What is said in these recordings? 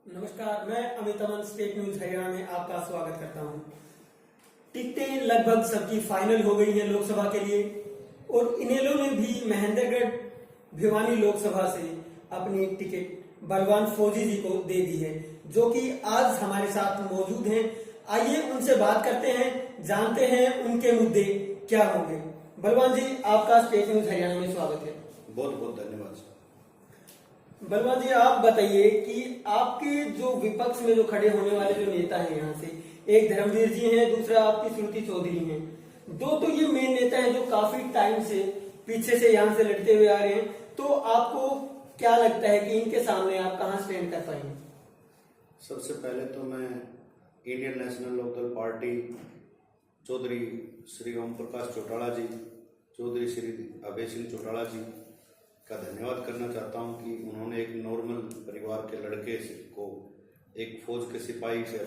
नमस्कार, मैं अमित अमन state news Haryana में आपका स्वागत करता हूं। टिकटें लगभग सबकी फाइनल हो गई हैं लोकसभा के लिए और इनेलो ने भी महेंद्रगढ़ भिवानी लोकसभा से अपनी टिकट बलवान फौजी जी को दे दी है, जो कि आज हमारे साथ मौजूद हैं। आइए उनसे बात करते हैं, जानते हैं उनके मुद्दे क्या होंगे। बलवान जी, आपका स्टेट न्यूज हरियाणा में स्वागत है। बहुत बहुत धन्यवाद। बलवान जी, आप बताइए कि आपके जो विपक्ष में जो खड़े होने वाले जो नेता हैं यहाँ से, एक धर्मवीर जी हैं, दूसरा आपकी श्रुति चौधरी हैं। दो तो ये मेन नेता हैं जो काफी टाइम से पीछे से यहाँ से लड़ते हुए आ रहे हैं। तो आपको क्या लगता है कि इनके सामने आप कहाँ स्टैंड कर पाएंगे? सबसे पहले तो मैं Indian national Lokdal party Chaudhary Shri Om Prakash Chautala ji, Chaudhary Shri Abhay Singh Chautala ji का धन्यवाद करना चाहता हूं कि उन्होंने एक नॉर्मल परिवार के लड़के को एक फौज के सिपाही से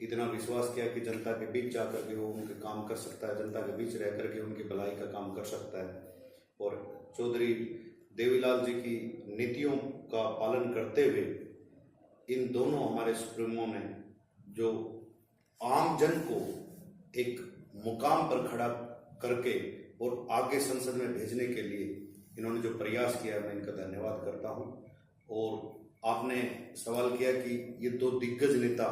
इतना विश्वास किया कि जनता के बीच जाकर के वो उनके काम कर सकता है, जनता के बीच रह करके उनकी भलाई का काम कर सकता है। और चौधरी देवीलाल जी की नीतियों का पालन करते हुए इन दोनों हमारे सुप्रीमो ने जो आम जन को एक मुकाम पर खड़ा करके और आगे संसद में भेजने के लिए इन्होंने जो प्रयास किया, मैं इनका धन्यवाद करता हूं। और आपने सवाल किया कि ये दो दिग्गज नेता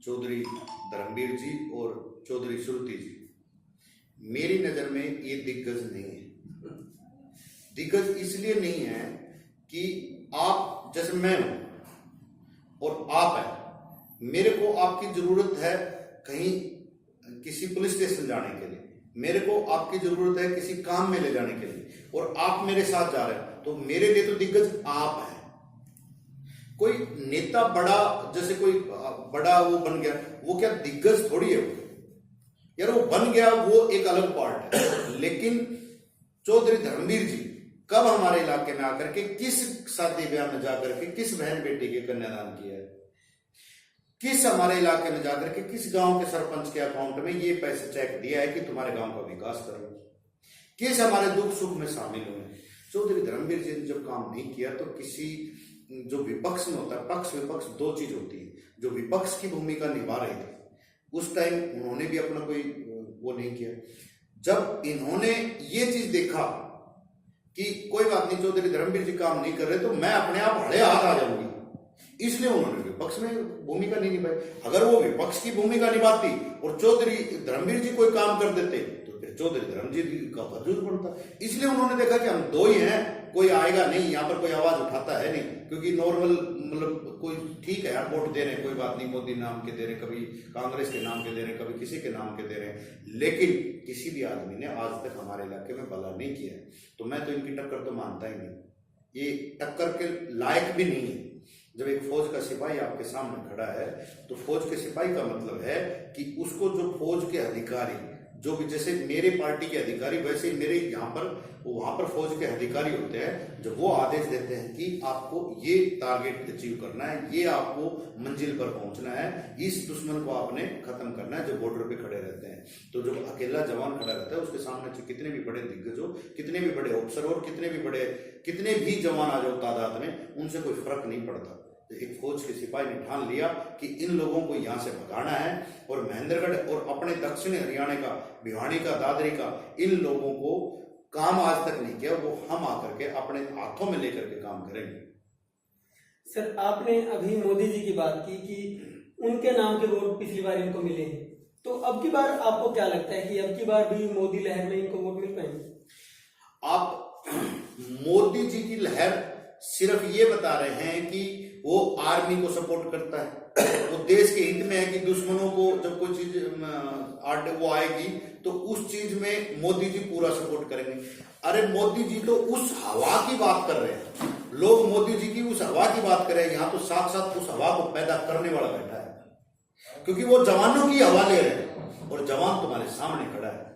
चौधरी धर्मवीर जी और चौधरी श्रुति जी, मेरी नजर में ये दिग्गज नहीं है। दिग्गज इसलिए नहीं है कि आप जैसे मैं हूं और आप हैं, मेरे को आपकी जरूरत है कहीं किसी पुलिस स्टेशन जाने के लिए, मेरे को आपकी जरूरत है किसी काम में ले जाने के लिए, और आप मेरे साथ जा रहे हैं, तो मेरे लिए तो दिग्गज आप हैं। कोई नेता बड़ा, जैसे कोई बड़ा वो बन गया, वो क्या दिग्गज थोड़ी है वो यार, वो बन गया वो एक अलग पार्ट है। लेकिन चौधरी धर्मवीर जी कब हमारे इलाके में आकर के किस शादी ब्याह में जाकर के किस बहन बेटी के कन्यादान किया है, किस हमारे इलाके में जाकर के किस गांव के सरपंच के अकाउंट में ये पैसे चेक दिया है कि तुम्हारे गांव का विकास करो, किस हमारे दुख सुख में शामिल हुए। चौधरी धर्मवीर जी ने जब काम नहीं किया तो किसी जो विपक्ष में होता है, पक्ष विपक्ष दो चीज होती है, जो विपक्ष की भूमिका निभा रहे थे उस टाइम उन्होंने भी अपना कोई वो नहीं किया। जब इन्होंने ये चीज देखा कि कोई बात नहीं, चौधरी धर्मवीर जी काम नहीं कर रहे, तो मैं अपने आप हड़े हाथ आ जाऊंगी, इसलिए उन्होंने विपक्ष में भूमिका नहीं निभाई। अगर वो विपक्ष की भूमिका निभाती और चौधरी धर्मवीर जी कोई काम कर देते तो फिर चौधरी धर्मवीर जी का वजूद बनता। इसलिए उन्होंने देखा कि हम दो ही हैं, कोई आएगा नहीं, यहाँ पर कोई आवाज उठाता है नहीं, क्योंकि नॉर्मल मतलब कोई ठीक है यार वोट दे रहे हैं, कोई बात नहीं, मोदी नाम के दे रहे, कभी कांग्रेस के नाम के दे रहे, कभी किसी के नाम के दे रहे, लेकिन किसी भी आदमी ने आज तक हमारे इलाके में भला नहीं किया। तो मैं तो इनकी टक्कर तो मानता ही नहीं, ये टक्कर के लायक भी नहीं है। जब एक फौज का सिपाही आपके सामने खड़ा है तो फौज के सिपाही का मतलब है कि उसको जो फौज के अधिकारी, जो भी जैसे मेरे पार्टी के अधिकारी वैसे ही मेरे यहाँ पर वहां पर फौज के अधिकारी होते हैं, जब वो आदेश देते हैं कि आपको ये टारगेट अचीव करना है, ये आपको मंजिल पर पहुंचना है, इस दुश्मन को आपने खत्म करना है, जो बॉर्डर पे खड़े रहते हैं, तो जो अकेला जवान खड़ा रहता है उसके सामने कितने भी बड़े दिग्गज हो, कितने भी बड़े अफसर और कितने भी जवान आ जाओ तादाद में, उनसे कोई फर्क नहीं पड़ता। एक फौज के सिपाही ने ठान लिया कि इन लोगों को यहां से भगाना है, और महेंद्रगढ़ और अपने दक्षिणी हरियाणा का, भिवानी का, दादरी का, इन लोगों को काम आज तक नहीं किया, वो हम आकर के अपने हाथों में लेकर के काम करेंगे। सर, आपने अभी मोदी जी की बात की कि उनके नाम के वोट पिछली बार इनको मिले हैं, तो अब की बार आपको क्या लगता है कि अब की बार भी मोदी लहर में इनको वोट मिल पाएंगे? आप मोदी जी की लहर सिर्फ ये बता रहे हैं कि वो आर्मी को सपोर्ट करता है, वो देश के हित में है कि दुश्मनों को जब कोई चीज वो आएगी तो उस चीज में मोदी जी पूरा सपोर्ट करेंगे। अरे मोदी जी तो उस हवा की बात कर रहे हैं, लोग मोदी जी की उस हवा की बात कर रहे हैं, यहाँ तो साथ साथ उस हवा को पैदा करने वाला बैठा है, क्योंकि वो जवानों की हवा ले रहे हैं और जवान तुम्हारे सामने खड़ा है।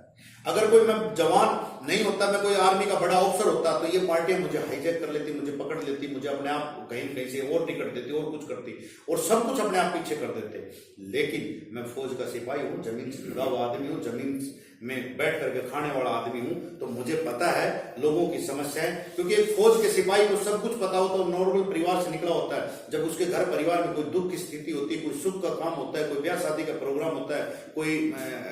अगर कोई मैं जवान नहीं होता, मैं कोई आर्मी का बड़ा ऑफिसर होता, तो ये पार्टियां मुझे हाईजैक कर लेती, मुझे पकड़ लेती, मुझे अपने आप कहीं कहीं से और टिकट देती और कुछ करती और सब कुछ अपने आप पीछे कर देते। लेकिन मैं फौज का सिपाही हूँ, जमीन से जुड़ा हुआ आदमी हूँ, जमीन में बैठ करके खाने वाला आदमी हूँ, तो मुझे पता है लोगों की समस्याएं। क्योंकि एक फौज के सिपाही को सब कुछ पता होता है, नॉर्मल परिवार से निकला होता है। जब उसके घर परिवार में कोई दुख की स्थिति होती है, कोई सुख का काम होता है, कोई ब्याह शादी का प्रोग्राम होता है, कोई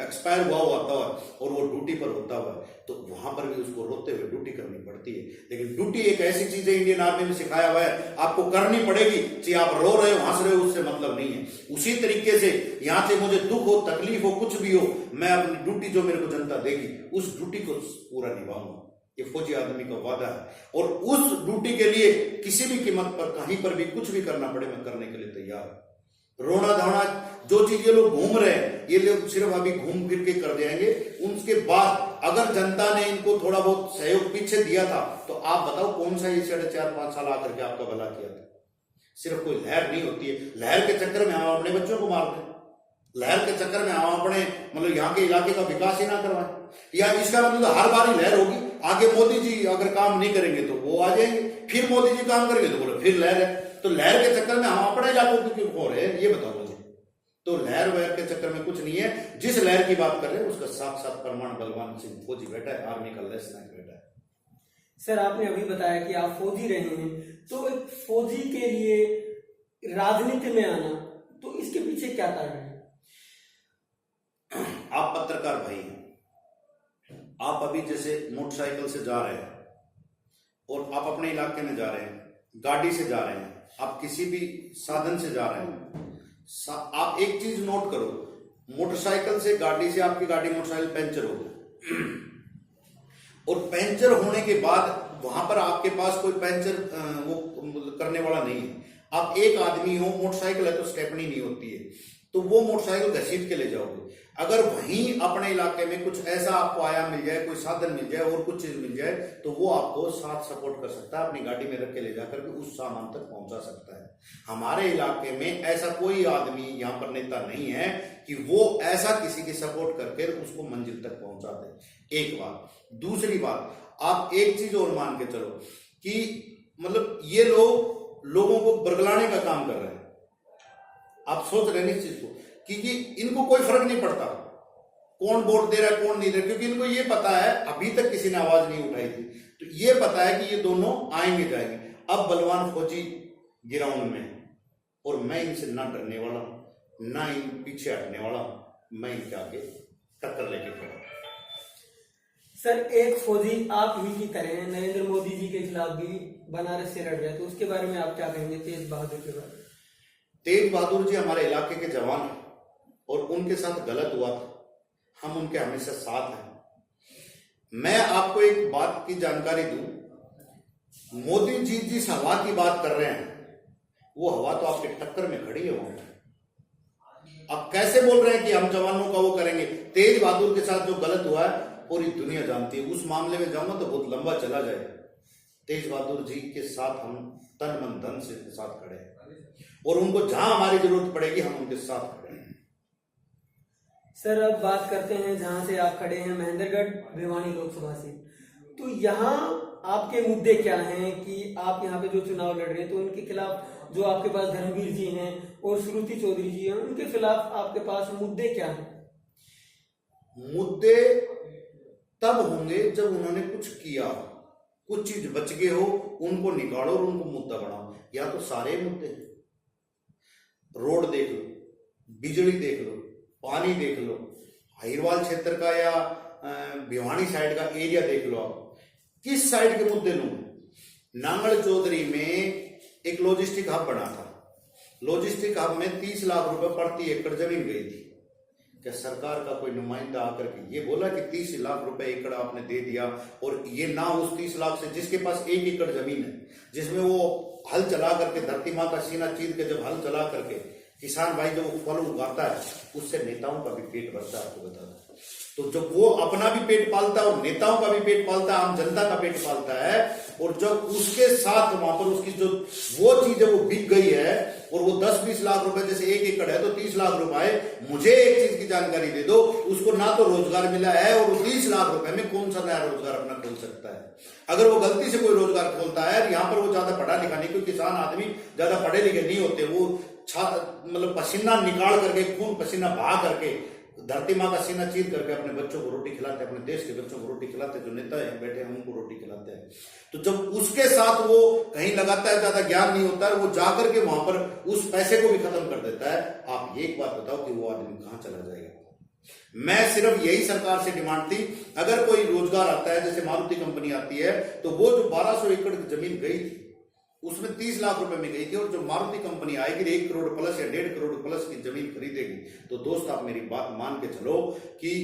एक्सपायर हुआ होता है और वो ड्यूटी पर होता हुआ, तो वहां पर भी उसको रोते हुए ड्यूटी करनी पड़ती है। लेकिन ड्यूटी एक ऐसी चीज है, इंडियन आर्मी में सिखाया हुआ है, आपको करनी पड़ेगी, चाहे आप रो रहे हो हंस रहे हो, उससे मतलब नहीं है। उसी तरीके से यहाँ से मुझे दुख हो, तकलीफ हो, कुछ भी हो, मैं अपनी ड्यूटी जो मेरे को जनता देगी उस ड्यूटी को पूरा निभाऊंगा। ये फौजी आदमी का वादा है और उस ड्यूटी के लिए किसी भी कीमत पर कहीं पर भी कुछ भी करना पड़े, मैं करने के लिए तैयार हूं। रोना धोना जो चीज ये लोग घूम रहे हैं, ये लोग सिर्फ अभी घूम फिर के कर जाएंगे। उसके बाद अगर जनता ने इनको थोड़ा बहुत सहयोग पीछे दिया था, तो आप बताओ कौन सा ये 4.5 साल आकर के आपका भला किया था। सिर्फ कोई लहर नहीं होती है, लहर के चक्कर में हम अपने बच्चों को मारते हैं, लहर के चक्कर में हम अपने मतलब यहाँ के इलाके का विकास ही ना करवाएं। या इसका मतलब हर बार ही लहर होगी, आगे मोदी जी अगर काम नहीं करेंगे तो वो आ जाएंगे, फिर मोदी जी काम करेंगे तो बोले फिर लहर है। तो लहर के चक्कर में हम अपने इलाकों को क्यों खो रहे हैं, ये बताओ मुझे। तो लहर वहर के चक्कर में कुछ नहीं है। जिस लहर की बात कर रहे हैं उसका साक्षात प्रमाण बलवान सिंह फौजी बैठा है, आर्मी का लेफ्टिनेंट बैठा है। सर आपने अभी बताया कि आप फौजी रहे हैं, तो एक फौजी के लिए राजनीति में आना, तो इसके पीछे क्या कारण है? आप पत्रकार भाई हैं, आप अभी जैसे मोटरसाइकिल से जा रहे हैं और आप अपने इलाके में जा रहे हैं, गाड़ी से जा रहे हैं, आप किसी भी साधन से जा रहे हैं, आप एक चीज नोट करो, मोटरसाइकिल से गाड़ी से आपकी गाड़ी मोटरसाइकिल पंचर हो गई और पंचर होने के बाद वहां पर आपके पास कोई पंचर वो करने वाला नहीं है। आप एक आदमी हो, मोटरसाइकिल है तो स्टेपनी नहीं होती है, तो वो मोटरसाइकिल घसीट के ले जाओगे। अगर वहीं अपने इलाके में कुछ ऐसा आपको आया मिल जाए, कोई साधन मिल जाए और कुछ चीज मिल जाए, तो वो आपको साथ सपोर्ट कर सकता है, अपनी गाड़ी में रख के ले जाकर के उस सामान तक पहुंचा सकता है। हमारे इलाके में ऐसा कोई आदमी यहाँ पर नेता नहीं है कि वो ऐसा किसी की सपोर्ट करके उसको मंजिल तक पहुंचा दे। एक बात। दूसरी बात, आप एक चीज और मान के चलो कि मतलब ये लोग लोगों को बरगलाने का काम कर रहे हैं। आप सोच रहे हैं इस चीज को कि इनको कोई फर्क नहीं पड़ता कौन वोट दे रहा है कौन नहीं दे रहा, क्योंकि इनको ये पता है, अभी तक किसी ने आवाज नहीं उठाई थी, तो ये पता है कि ये दोनों आएंगे जाएंगे। अब बलवान फौजी ग्राउंड में और मैं इनसे ना डरने वाला हूं, ना इन पीछे हटने वाला हूं, मैं इनके आगे टक्कर लेके खड़ा। सर एक फौजी आप ही की तरह नरेंद्र मोदी जी के खिलाफ भी बनारस से लड़ रहे हैं, तो उसके बारे में आप क्या कहेंगे, तेज बहादुर के बारे में? तेज बहादुर जी हमारे इलाके के जवान हैं और उनके साथ गलत हुआ था, हम उनके हमेशा साथ हैं। मैं आपको एक बात की जानकारी दूं, मोदी जी जिस हवा की बात कर रहे हैं वो हवा तो आपके टक्कर में खड़ी है। वहां आप कैसे बोल रहे हैं कि हम जवानों का वो करेंगे? तेज बहादुर के साथ जो गलत हुआ है पूरी दुनिया जानती है, उस मामले में जाऊंगा तो बहुत लंबा चला जाएगा। तेज बहादुर जी के साथ हम तन मन धन से साथ खड़े हैं और उनको जहां हमारी जरूरत पड़ेगी हम उनके साथ खड़े हैं। सर अब बात करते हैं जहां से आप खड़े हैं, महेंद्रगढ़ भिवानी लोकसभा से, तो यहाँ आपके मुद्दे क्या हैं कि आप यहाँ पे जो चुनाव लड़ रहे हैं, तो उनके खिलाफ जो आपके पास धर्मवीर जी हैं और श्रुति चौधरी जी हैं, उनके खिलाफ आपके पास मुद्दे क्या हैं? मुद्दे तब होंगे जब उन्होंने कुछ किया, कुछ चीज बच गए हो, उनको निकालो और उनको मुद्दा बनाओ। या तो सारे मुद्दे, रोड देख लो, बिजली देख लो, पानी देख लो, हाईरवाल क्षेत्र का या भिवानी साइड का एरिया देख लो, आप किस साइड के मुद्दे लूं? नांगल चौधरी में एक लॉजिस्टिक हब बना था, लॉजिस्टिक हब में 30 लाख रुपए प्रति एकड़ जमीन गई थी। क्या सरकार का कोई नुमाइंदा आकर के ये बोला कि 30 लाख रुपए एकड़ आपने दे दिया, और ये ना उस 30 लाख से जिसके पास 1 एकड़ जमीन है, जिसमें वो हल चला करके धरती माँ का सीना चीर के जब हल चला करके किसान भाई जब फल उगाता है, उससे नेताओं का भी पेट भरता है, आपको बता दें। तो जब वो अपना भी पेट पालता है और नेताओं का भी पेट पालता है, आम जनता का पेट पालता है, और जब उसके साथ वहां पर उसकी जो वो चीज है वो बिक गई है और और वो 10-20 लाख रुपए, जैसे 1 एकड़ है तो 30 लाख रुपए आए, मुझे एक चीज की जानकारी दे दो, उसको ना तो रोजगार मिला है और वो 30 लाख रुपए में कौन सा नया रोजगार अपना खोल सकता है। अगर वो गलती से कोई रोजगार खोलता है, यहाँ पर वो ज्यादा पढ़ा लिखा नहीं, क्योंकि किसान आदमी ज्यादा पढ़े लिखे नहीं होते, वो मतलब पसीना निकाल करके, खून पसीना बहा करके, धरती माँ का सीना चीर करके अपने बच्चों को रोटी खिलाते हैं, अपने देश के बच्चों को रोटी खिलाते हैं, जो नेता है बैठे हैं उनको रोटी खिलाते हैं। तो जब उसके साथ वो कहीं लगाता है, ज्यादा ज्ञान नहीं होता है, वो जाकर के वहां पर उस पैसे को भी खत्म कर देता है। आप एक बात बताओ कि वो आदमी कहां चला जाएगा। मैं सिर्फ यही सरकार से डिमांड थी, अगर कोई रोजगार आता है, जैसे मारुति कंपनी आती है, तो वो जो 1200 एकड़ की जमीन गई थी उसमें 30 लाख रुपए में गई थी, और जो मारुति कंपनी आएगी 1 करोड़ प्लस या 1.5 करोड़ प्लस की जमीन खरीदेगी, तो दोस्त आप मेरी बात मान के चलो कि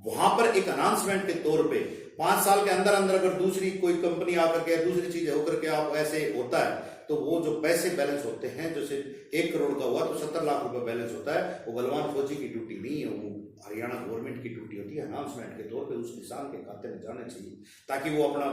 वहां पर एक अनाउंसमेंट के तौर पे 5 साल के अंदर अंदर अगर दूसरी कोई कंपनी आकर के, दूसरी चीज होकर के आप ऐसे होता है, तो वो जो पैसे बैलेंस होते हैं, जैसे 1 करोड़ का हुआ तो 70 लाख रुपए बैलेंस होता है, वो बलवान फौजी की ड्यूटी नहीं है, वो हरियाणा गवर्नमेंट की ड्यूटी होती है। अनाउंसमेंट के तौर पे उस किसान के खाते में जाने चाहिए, ताकि वो अपना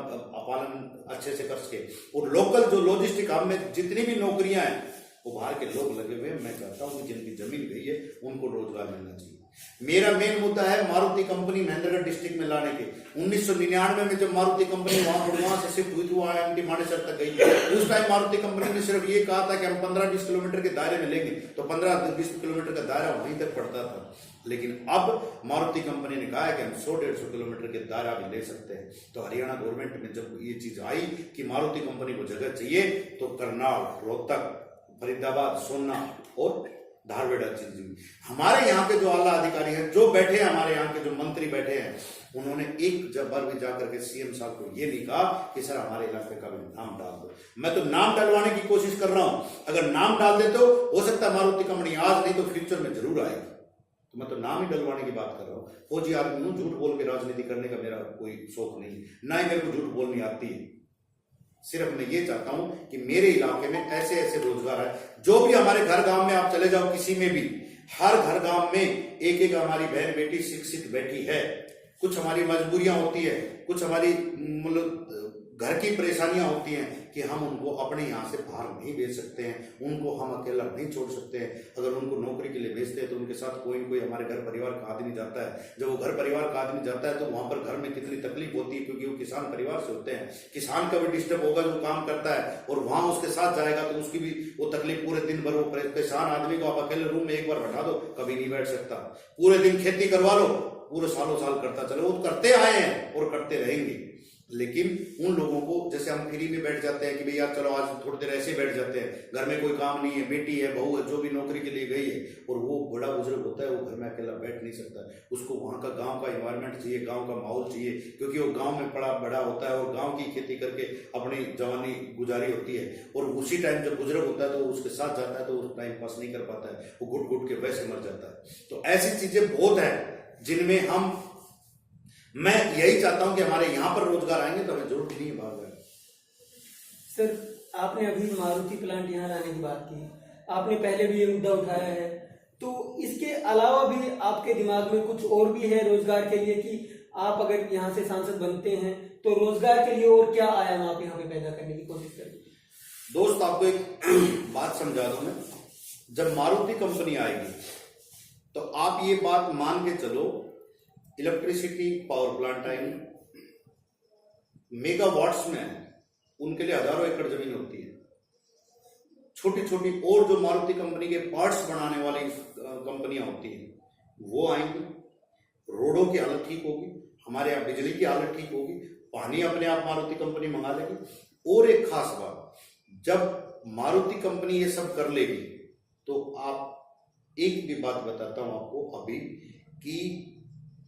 पालन अच्छे से कर सके। और लोकल जो लॉजिस्टिक हब में जितनी भी नौकरियां हैं, वो बाहर के लोग लगे हुए हैं। मैं चाहता हूं कि जिनकी जमीन गई है उनको रोजगार मिलना चाहिए। मेरा मेन मुद्दा है मारुति कंपनी महेंद्रगढ़ डिस्ट्रिक्ट में लाने के। 1999 में जब मारुति कंपनी वहां से शिफ्ट हुई थी, वहां एमटी मानेसर तक गई, उस टाइम मारुति कंपनी ने सिर्फ ये कहा था कि हम 15-20 किलोमीटर के दायरे में लेंगे, तो 15-20 किलोमीटर का दायरा वहीं तक पड़ता था। लेकिन अब मारुति कंपनी ने कहा है कि हम 100-150 किलोमीटर के दायरा भी ले सकते हैं। तो हरियाणा गवर्नमेंट में जब ये चीज आई कि मारुति कंपनी को जगह चाहिए, तो करनाल, रोहतक, फरीदाबाद, सोमनाथ और धारवेड़ा चीज, हमारे यहाँ के जो आला अधिकारी हैं, जो बैठे हैं, हमारे यहाँ के जो मंत्री बैठे हैं, उन्होंने एक बार भी जाकर के सीएम साहब को ये नहीं कहा कि सर हमारे इलाके का भी नाम डाल दो। मैं तो नाम डलवाने की कोशिश कर रहा हूं, अगर नाम डाल दे तो हो सकता है मारुति कंपनी आज नहीं तो फ्यूचर में जरूर आएगी। तो मैं तो नाम ही डलवाने की बात कर रहा हूँ। फौजी आदमी हूं, झूठ बोल के राजनीति करने का मेरा कोई शौक नहीं, ना ही मेरे को झूठ बोलनी आती है। सिर्फ मैं ये चाहता हूं कि मेरे इलाके में ऐसे ऐसे रोजगार है, जो भी हमारे घर गांव में आप चले जाओ, किसी में भी, हर घर गांव में एक एक हमारी बहन बेटी शिक्षित बैठी है। कुछ हमारी मजबूरियां होती है, कुछ हमारी मतलब घर की परेशानियां होती हैं कि हम उनको अपने यहाँ से बाहर नहीं भेज सकते हैं, उनको हम अकेला नहीं छोड़ सकते हैं। अगर उनको नौकरी के लिए भेजते हैं तो उनके साथ कोई कोई हमारे घर परिवार का आदमी जाता है। जब वो घर परिवार का आदमी जाता है तो वहां पर घर में कितनी तकलीफ होती है, क्योंकि वो किसान परिवार से होते हैं। किसान का भी डिस्टर्ब होगा जो काम करता है, और वहां उसके साथ जाएगा तो उसकी भी वो तकलीफ पूरे दिन भर। वो किसान आदमी को आप अकेले रूम में एक बार बैठा दो, कभी नहीं बैठ सकता। पूरे दिन खेती करवा लो, पूरे सालों साल करता चलो, वो करते आए हैं और करते रहेंगे। लेकिन उन लोगों को, जैसे हम फ्री में बैठ जाते हैं कि भाई यार चलो आज थोड़ी देर ऐसे बैठ जाते हैं, घर में कोई काम नहीं है, बेटी है, बहू है, जो भी नौकरी के लिए गई है, और वो बड़ा बुजुर्ग होता है, वो घर में अकेला बैठ नहीं सकता। उसको वहां का गांव का एनवायरनमेंट चाहिए, गांव का माहौल चाहिए, क्योंकि वो गांव में बड़ा होता है और गांव की खेती करके अपनी जवानी गुजारी होती है। और उसी टाइम जब बुजुर्ग होता है तो उसके साथ जाता है तो उस टाइम पास नहीं कर पाता है, वो घुट घुट के वैसे मर जाता है। तो ऐसी चीजें बहुत है जिनमें मैं यही चाहता हूं कि हमारे यहां पर रोजगार आएंगे तो हमें जरूरत नहीं भाग जाए। सर, आपने अभी मारुति प्लांट यहाँ लाने की बात की, आपने पहले भी ये मुद्दा उठाया है, तो इसके अलावा भी आपके दिमाग में कुछ और भी है रोजगार के लिए कि आप अगर यहाँ से सांसद बनते हैं तो रोजगार के लिए और क्या आयाम आप यहाँ पे पैदा करने की कोशिश करेंगे? दोस्त, आपको एक बात समझा दूं मैं, जब मारुति कंपनी आएगी तो आप ये बात मान के चलो, इलेक्ट्रिसिटी पावर प्लांट आएंगे, मेगावाट्स में है, उनके लिए हजारों एकड़ जमीन होती है। छोटी छोटी और जो मारुति कंपनी के पार्ट्स बनाने वाली कंपनियां होती हैं वो आएंगी। रोडों की हालत ठीक होगी, हमारे यहाँ बिजली की हालत ठीक होगी, पानी अपने आप मारुति कंपनी मंगा लेगी। और एक खास बात, जब मारुति कंपनी ये सब कर लेगी तो आप एक भी बात बताता हूं आपको अभी, कि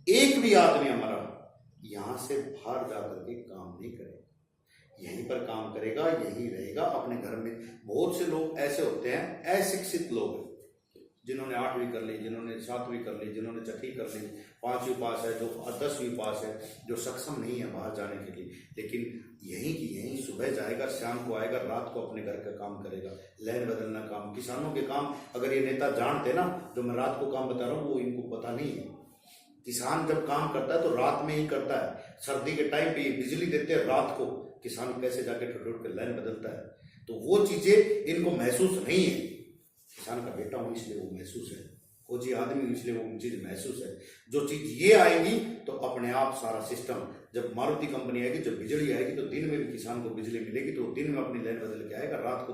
एक भी आदमी हमारा यहां से बाहर जाकर के काम नहीं करेगा, यहीं पर काम करेगा, यहीं रहेगा अपने घर में। बहुत से लोग ऐसे होते हैं, अशिक्षित लोग, जिन्होंने 8वीं कर ली, जिन्होंने 7वीं कर ली, जिन्होंने 6वीं कर ली, 5वीं पास है, जो 10वीं पास है, जो सक्षम नहीं है बाहर जाने के लिए, लेकिन यहीं की यहीं सुबह जाएगा, शाम को आएगा, रात को अपने घर का काम करेगा। लैंड बदलना काम, किसानों के काम अगर ये नेता जानते ना, जो मैं रात को काम बता रहा हूँ, वो इनको पता नहीं है। किसान जब काम करता है तो रात में ही करता है। सर्दी के टाइम पे बिजली देते हैं रात को, किसान कैसे जाके ठुट के लाइन बदलता है। तो वो चीजें इनको महसूस नहीं है। किसान का बेटा हूं इसलिए वो महसूस है, फौजी आदमी हूं इसलिए वो चीज महसूस है। जो चीज ये आएगी तो अपने आप सारा सिस्टम, जब मारुति कंपनी आएगी, जब बिजली आएगी तो दिन में भी किसान को बिजली मिलेगी, तो दिन में अपनी लाइन बदल के आएगा, रात को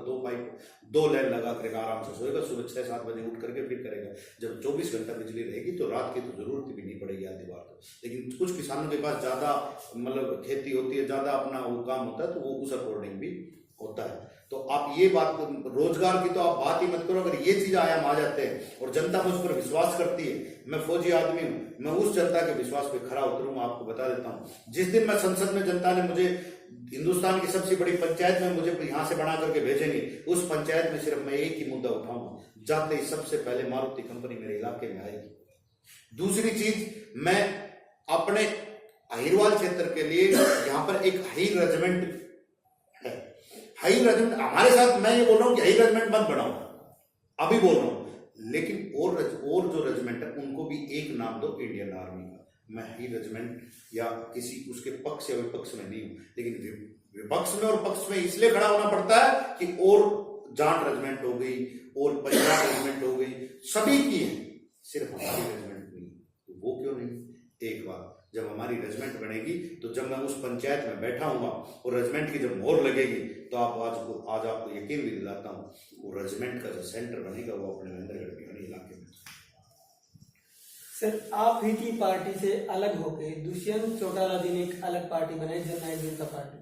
2 लाइन लगा करके आराम से सोएगा, सुबह 6-7 बजे उठ करके फिर करेगा। जब 24 घंटा बिजली रहेगी तो रात की तो जरूरत भी नहीं पड़ेगी आधी बार तो। लेकिन कुछ किसानों के पास ज्यादा मतलब खेती होती है, ज्यादा अपना वो काम होता है, तो वो उस अकॉर्डिंग भी होता है। तो आप ये बात, रोजगार की तो आप बात ही मत करो। अगर ये चीज आयाम आ जाते हैं और जनता मुझ पर विश्वास करती है, मैं फौजी आदमी हूं, मैं उस जनता के विश्वास पे खरा उतरूंगा। आपको बता देता हूं, जिस दिन मैं संसद में जनता ने मुझे हिंदुस्तान की सबसे बड़ी पंचायत में मुझे यहां से बना करके भेजेंगे, उस पंचायत में सिर्फ मैं एक ही मुद्दा उठाऊंगा, जाते ही सबसे पहले मारुति कंपनी मेरे इलाके में आएगी। दूसरी चीज, मैं अपने अहिरवाल क्षेत्र के लिए यहाँ पर एक हाई रेजिमेंट है, हाई रेजिमेंट हमारे साथ, मैं ये बोल रहा हूँ कि हाई रेजिमेंट मत बढ़ाओ, अभी बोल रहा हूँ, लेकिन और जो रेजिमेंट है उनको भी एक नाम दो इंडियन आर्मी का। मैं हाई रेजिमेंट या किसी उसके पक्ष या विपक्ष में नहीं हूं, लेकिन विपक्ष में और पक्ष में इसलिए खड़ा होना पड़ता है कि और जाट रेजिमेंट हो गई और पंजाब रेजिमेंट हो गई, सभी की है, सिर्फ हमारी रेजिमेंट नहीं, तो वो क्यों नहीं? एक बार जब हमारी रेजिमेंट बनेगी, तो जब मैं उस पंचायत में बैठा हूंगा और रेजिमेंट की जब मोहर लगेगी, तो आज आपको यकीन भी दिलाता हूं, वो रेजिमेंट का जो सेंटर बनेगा वो अपने महेंद्रगढ़ भिवानी इलाके में। सर, आप ही की पार्टी से अलग होकर दुष्यंत चौटाला जी ने एक अलग पार्टी बनाई, जननायक जनता पार्टी,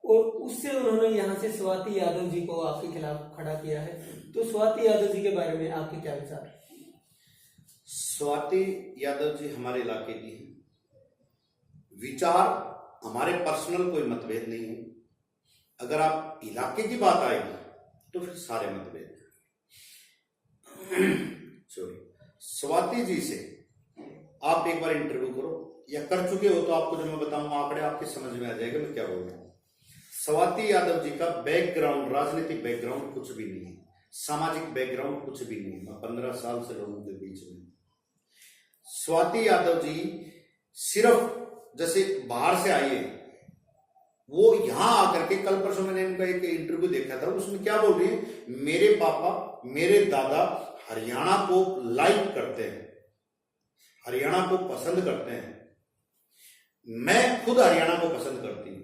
और उससे उन्होंने यहाँ से स्वाति यादव जी को आपके खिलाफ खड़ा किया है। तो स्वाति यादव जी के बारे में आपके क्या विचार? स्वाति यादव जी हमारे इलाके की है, विचार हमारे पर्सनल कोई मतभेद नहीं है। अगर आप इलाके की बात आएगी तो फिर सारे मतभेद सॉरी, स्वाति जी से आप एक बार इंटरव्यू करो या कर चुके हो तो आपको जो मैं बताऊंगा आंकड़े आपके समझ में आ जाएगा मैं क्या बोल रहा हूं। स्वाति यादव जी का बैकग्राउंड, राजनीतिक बैकग्राउंड कुछ भी नहीं है, सामाजिक बैकग्राउंड कुछ भी नहीं है। मैं 15 साल से लोगों के बीच में। स्वाति यादव जी सिर्फ जैसे बाहर से आई है, वो यहां आकर के, कल परसों मैंने इनका एक इंटरव्यू देखा था, उसमें क्या बोल रही है, मेरे पापा मेरे दादा हरियाणा को लाइक करते हैं, हरियाणा को पसंद करते हैं, मैं खुद हरियाणा को पसंद करती हूं।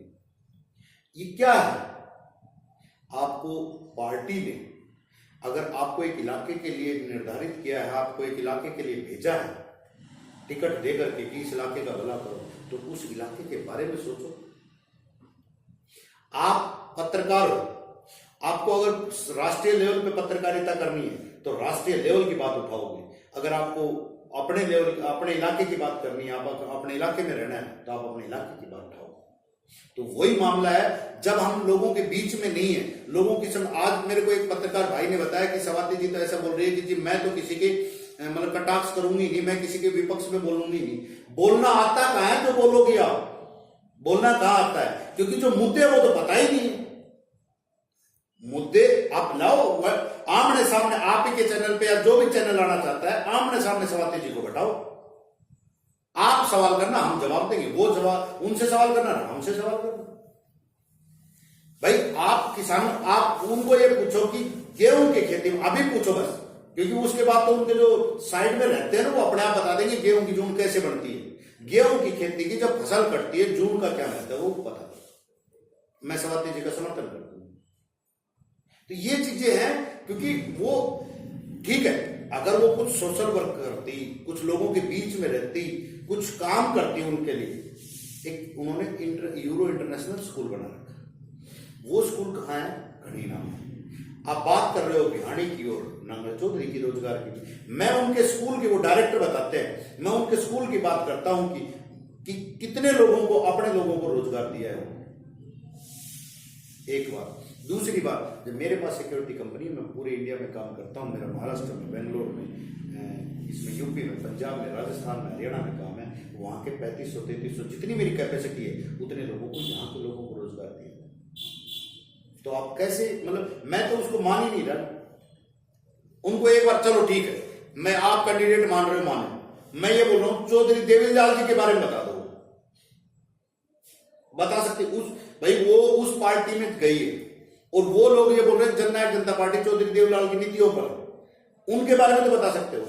ये क्या है? आपको पार्टी ने अगर आपको एक इलाके के लिए निर्धारित किया है, आपको एक इलाके के लिए भेजा है टिकट देकर के कि इस इलाके का भला करो, तो उस इलाके के बारे में सोचो। आप पत्रकार हो, आपको अगर राष्ट्रीय लेवल पे पत्रकारिता करनी है तो राष्ट्रीय लेवल की बात उठाओगे, अगर आपको अपने लेवल, अपने इलाके की बात करनी है, आप अपने इलाके में रहना है तो आप अपने इलाके की बात उठाओ। तो वही मामला है, जब हम लोगों के बीच में नहीं है, लोगों की आज मेरे को एक पत्रकार भाई ने बताया कि स्वाति जी तो ऐसा बोल रही है कि जी मैं तो किसी के मतलब कटाक्ष करूंगी नहीं, मैं किसी के विपक्ष में बोलूंगी नहीं। बोलना आता कहां है जो बोलोगी आप? बोलना कहां आता है? क्योंकि जो मुद्दे वो तो पता ही नहीं है। मुद्दे आप लाओ आमने सामने, आप ही के चैनल पे या जो भी चैनल आना चाहता है, आमने सामने स्वाति जी को बैठाओ, आप सवाल करना, हम जवाब देंगे। वो जवाब, उनसे सवाल करना, हमसे सवाल करना। भाई आप किसान, आप उनको ये पूछो कि गेहूं की खेती में, अभी पूछो बस, क्योंकि उसके बाद तो उनके जो साइड में रहते हैं ना, वो अपने आप बता देंगे गेहूं की जून कैसे बढ़ती है। गेहूं की खेती की जब फसल कटती है, जून का क्या रहता है वो बता दो। मैं स्वाति जी का समर्थन करता हूं। तो ये चीजें हैं, क्योंकि वो ठीक है, अगर वो कुछ सोशल वर्क करती, कुछ लोगों के बीच में रहती, कुछ काम करती उनके लिए। एक उन्होंने यूरो इंटरनेशनल स्कूल बना रखा, वो स्कूल कहाँ है? घड़ीना में। आप बात कर रहे हो भिवानी की और नांगल चौधरी की रोजगार की, मैं उनके स्कूल के, वो डायरेक्टर बताते हैं, मैं उनके स्कूल की बात करता हूं कि कितने लोगों को, अपने लोगों को रोजगार दिया है उन्होंने। एक बात। दूसरी बात, जब मेरे पास सिक्योरिटी कंपनी है, मैं पूरे इंडिया में काम करता हूं, मेरा महाराष्ट्र में, बेंगलोर में, इसमें यूपी में, पंजाब में, राजस्थान में, हरियाणा में काम है। वहां के 3500-3300 जितनी मेरी कैपेसिटी है उतने लोगों को, यहाँ के लोगों को रोजगार दिया। तो आप कैसे, मतलब मैं तो उसको मान ही नहीं रहा। उनको एक बार चलो ठीक है, मैं आप कैंडिडेट मान रहे हो, माने, मैं ये बोल रहा हूं चौधरी देवीलाल जी के बारे में बता दो, बता सकते उस भाई, वो उस पार्टी में गई है और वो लोग ये बोल रहे हैं जननायक जनता पार्टी चौधरी देवीलाल की नीतियों पर। उनके बारे में तो बता सकते हो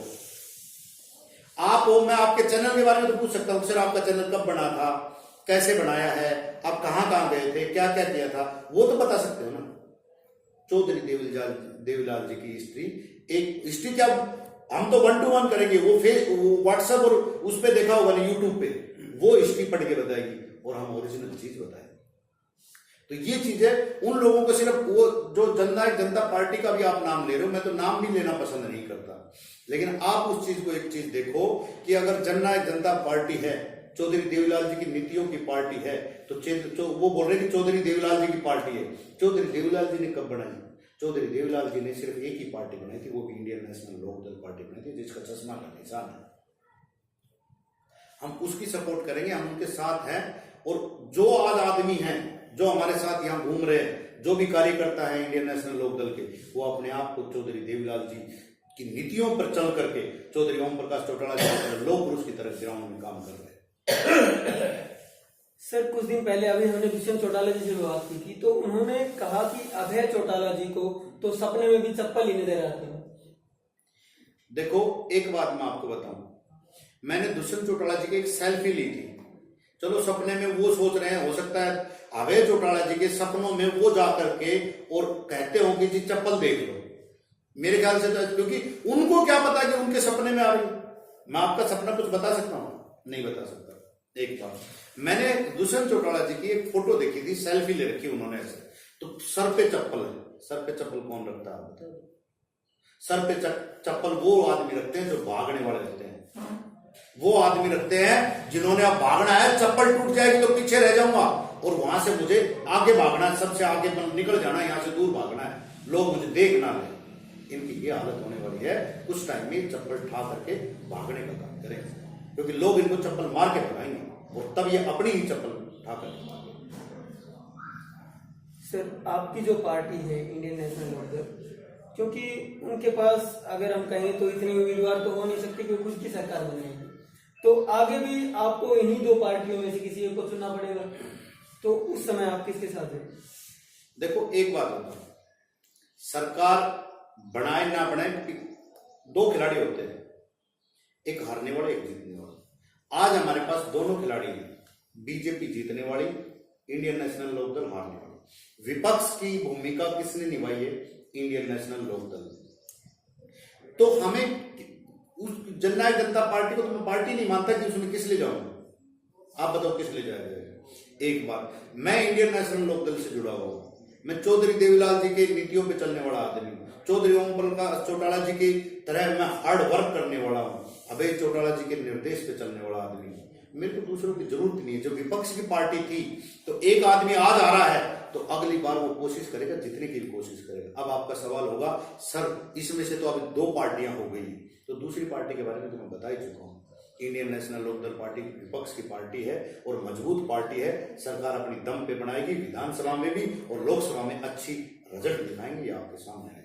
आप हो। मैं आपके चैनल के बारे में तो पूछ सकता हूँ, सर आपका चैनल कब बना था, कैसे बनाया है, आप कहाँ कहाँ गए थे, क्या क्या किया था, वो तो बता सकते हो ना। चौधरी देवीलाल जी की हिस्ट्री, एक हिस्ट्री क्या हम तो 1 to 1 करेंगे, वो व्हाट्सएप और उस पे देखा होगा ना यूट्यूब पे, वो हिस्ट्री पढ़ के बताएगी और हम ओरिजिनल चीज बताएंगे। तो ये चीजें उन लोगों को सिर्फ वो जो जनता पार्टी का भी आप नाम ले रहे हो, मैं तो नाम भी लेना पसंद नहीं करता, लेकिन आप उस चीज को एक चीज देखो कि अगर जनता पार्टी है, चौधरी देवीलाल जी की नीतियों की पार्टी है, तो वो बोल रहे कि चौधरी देवीलाल जी की पार्टी है। चौधरी देवीलाल जी ने कब बनाई? चौधरी देवीलाल जी ने सिर्फ एक ही पार्टी बनाई थी, वो भी इंडियन नेशनल लोकदल पार्टी बनाई थी, जिसका चश्मा का निशान है। हम उसकी सपोर्ट करेंगे, हम उनके साथ हैं। और जो आज आदमी हैं जो हमारे साथ यहाँ घूम रहे हैं, जो भी कार्यकर्ता है इंडियन नेशनल लोकदल के, वो अपने आप को चौधरी देवीलाल जी की नीतियों पर चल करके चौधरी ओम प्रकाश चौटाला जी लोक पुरुष की तरफ ग्राउंड में काम कर रहे हैं। सर कुछ दिन पहले अभी हमने दुष्यंत चौटाला जी से बात की थी, तो उन्होंने कहा कि अभय चौटाला जी को तो सपने में भी चप्पल ही नजर आती है। देखो एक बात मैं आपको बताऊं, मैंने दुष्यंत चौटाला जी की एक सेल्फी ली थी। चलो सपने में वो सोच रहे हैं, हो सकता है अभय चौटाला जी के सपनों में वो जा करके और कहते हो कि जी चप्पल देख लो, मेरे ख्याल से तो, क्योंकि उनको क्या पता कि उनके सपने में आ रही। मैं आपका सपना कुछ बता सकता हूं? नहीं बता सकता। एक बार मैंने दुष्यंत चौटाला जी की एक फोटो देखी थी, सेल्फी ले रखी उन्होंने ऐसे, तो सर पे चप्पल है। सर पे चप्पल कौन रखता है? सर पे चप्पल वो आदमी रखते हैं जो भागने वाले रहते हैं, वो आदमी रखते हैं जिन्होंने अब भागना है, चप्पल टूट जाएगी तो पीछे रह जाऊंगा और वहां से मुझे आगे भागना है, सबसे आगे निकल जाना है, यहां से दूर भागना है, लोग मुझे देख ना ले। इनकी ये हालत होने वाली है, कुछ टाइम में चप्पल उठा करके भागने का काम करेंगे, क्योंकि लोग इनको चप्पल मार के भगाएंगे और तब ये अपनी ही चप्पल उठा करके भागेंगे। सर आपकी जो पार्टी है इंडियन नेशनल लोकदल, क्योंकि उनके पास अगर हम कहें तो इतने उम्मीदवार तो हो नहीं सकते क्योंकि उसकी सरकार बनेगी, तो आगे भी आपको इन्हीं दो पार्टियों में से किसी एक को चुनना पड़ेगा, तो उस समय आप किसके साथ हैं? देखो एक बात होता है, सरकार बनाए ना बनाए, दो खिलाड़ी होते हैं, एक हारने वाला एक जीतने वाला। आज हमारे पास दोनों खिलाड़ी हैं, बीजेपी जीतने वाली, इंडियन नेशनल लोकदल हारने वाली। विपक्ष की भूमिका किसने निभाई है? इंडियन नेशनल लोकदल। तो हमें उस जनता पार्टी को तो मैं पार्टी नहीं मानता कि उसमें किस लिए जाऊंगा। आप बताओ किस लिए जाएगा? एक बात, मैं इंडियन नेशनल लोकदल से जुड़ा हुआ हूं, मैं चौधरी देवीलाल जी के नीतियों पे चलने वाला आदमी हूं, चौधरी ओम प्रकाश चौटाला जी की तरह मैं हार्ड वर्क करने वाला हूं, अभय चौटाला जी के निर्देश पे चलने वाला आदमी हूं। मेरे को दूसरों की जरूरत नहीं है। जब विपक्ष की पार्टी थी तो एक आदमी आज आ रहा है तो अगली बार वो कोशिश करेगा, जितने की भी कोशिश करेगा। अब आपका सवाल होगा सर इसमें से तो अभी दो पार्टियां हो गई, तो दूसरी पार्टी के बारे में तो मैं बता ही चुका हूं। इंडियन नेशनल लोकदल पार्टी विपक्ष की पार्टी है और मजबूत पार्टी है। सरकार अपनी दम पे बनाएगी, विधानसभा में भी और लोकसभा में अच्छी रिजल्ट दिखाएंगे, आपके सामने है।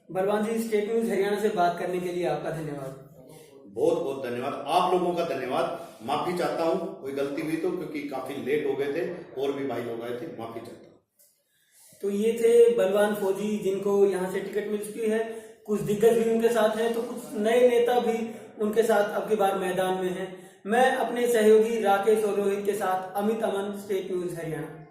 बलवान जी, स्टेट न्यूज हरियाणा से बात करने के लिए आपका धन्यवाद। बहुत बहुत धन्यवाद, आप लोगों का धन्यवाद। माफी चाहता हूं कोई गलती हुई तो, क्योंकि काफी लेट हो गए थे और भी भाई लोग आए थे, माफी चाहता हूं। तो ये थे बलवान फौजी, जिनको यहाँ से टिकट मिल चुकी है। कुछ दिग्गज भी उनके साथ हैं, तो कुछ नए नेता भी उनके साथ अब की बार मैदान में हैं। मैं अपने सहयोगी राकेश और रोहित के साथ अमित अमन, स्टेट न्यूज हरियाणा।